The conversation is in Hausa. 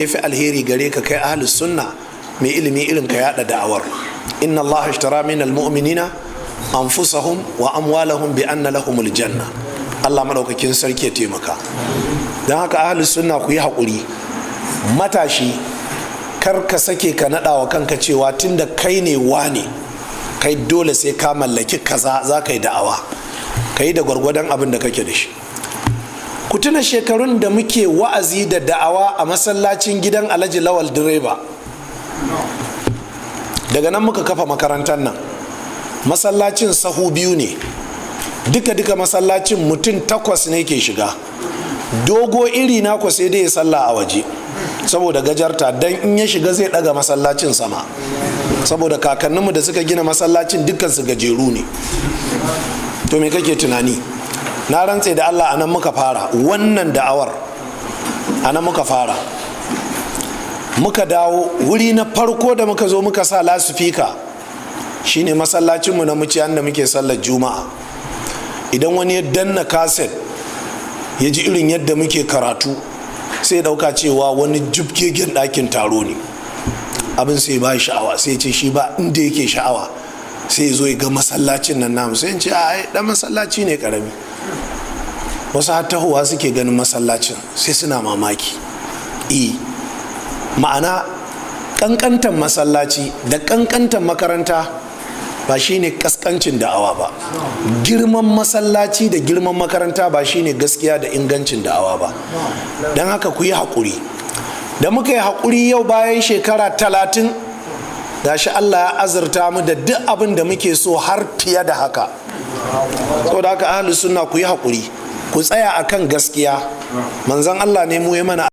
fi alheri gare ka kai ahlus sunna mai ilimi irin ka yada da'awar. Inna Allah ashtara min almu'minina anfusahum wa amwalahum bi anna lahumul janna. Allah madaukakin sarki ya taimaka. Dan haka ahlus sunna ku yi hakuri. Matashi kar ka sake ka nada wa kanka cewa tunda kai ne wane kai dole sai ka mallaki kaza za ka yi da'awa. Ka yi da gwargwadon abin da kake da shi. Ku tuna shekarun da muke wa'azi da da'awa a masallacin gidan Alhaji Lawal direba. Daga nan muka kafa makarantar nan. Masallacin sahu biyu ne. Duka masallacin mutum 8 ne ke shiga. Dogo iri na ko sai dai ya salla a waje. Saboda gajarta dan in ya shiga zai daga masallacin sama. Saboda kakanninmu da suka gina masallacin dukkan su gajeru ne. To me kake tunani? Na rantse da Allah anan muka fara wannan da'awar, anan muka fara. Muka dawo wuri na farko da muka zo muka sa lasifika shine masallacinmu na muciyan da muke sallar juma'a. Idan wani ya danna kaset ya ji irin yadda muke karatu sai ya dauka cewa wani jibgegen ɗakin taro ne. Abin sai ba sha'awa, sai ce shi ba inda yake sha'awa sai ya zo ya ga masallacin nan namu, sai ce a dan masallaci ne karami. Wasu hattahuwa suke ganin masallacin sai suna mamaki. Ma'ana kankantan masallaci da kankantan makaranta ba shine kaskancin da'awa ba. Girman masallaci da girman makaranta ba shine gaskiya da ingancin da'awa ba. Don haka ku yi haƙuri. Da muka yi haƙuri yau bayan shekara 30 gashi Allah ya azurta mu da duk abin da muke so har fiye da haka. Saboda haka ahlus sunna ku yi haƙuri. Ku tsaya akan gaskiya. Manzon Allah ne mu ya mana